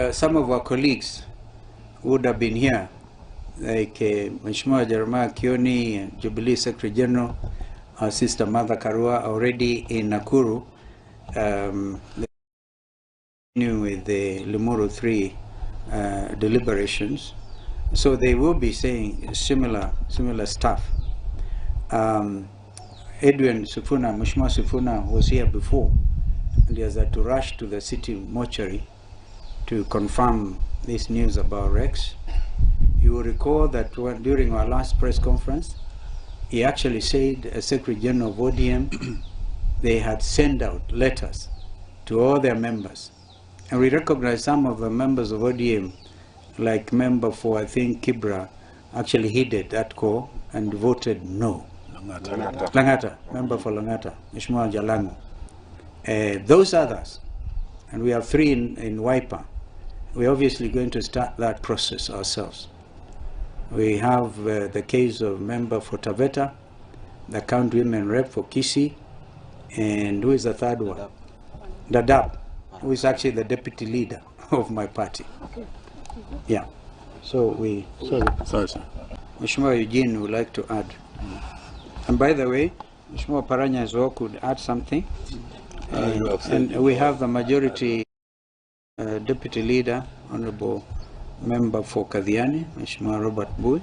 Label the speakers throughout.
Speaker 1: Some of our colleagues would have been here, like Mheshimiwa Jeremiah Kioni, Jubilee Secretary General, our sister Mother Karua, already in Nakuru, with the Limuru 3 deliberations. So they will be saying similar stuff. Edwin Sifuna, Mheshimiwa Sifuna was here before, and he has had to rush to the city mortuary to confirm this news about Rex. You will recall that during our last press conference, he actually said, as Secretary General of ODM, they had sent out letters to all their members. And we recognize some of the members of ODM, like member for, I think, Kibra, actually heeded that call and voted no. Langata, member for Langata, Mheshimiwa Jalango. Those others, and we have 3 in Wiper, we're obviously going to start that process ourselves. We have the case of member for Taveta, the county women rep for Kisi, and who is the third one? Dadab, who is actually the deputy leader of my party. Yeah. So sorry, sir. Mheshimiwa Eugene would like to add. And by the way, Mheshimiwa Paranya as well could add something. And we have the majority deputy leader, honorable member for Kadhiani, Mheshimiwa Robert Bui.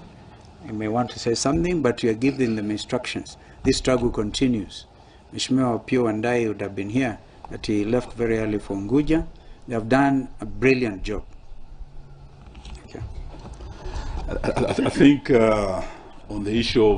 Speaker 1: You may want to say something, but you are giving them instructions. This struggle continues. Mheshimiwa Pio Wandai would have been here, but he left very early for Nguja. They have done a brilliant job. Okay.
Speaker 2: I think on the issue of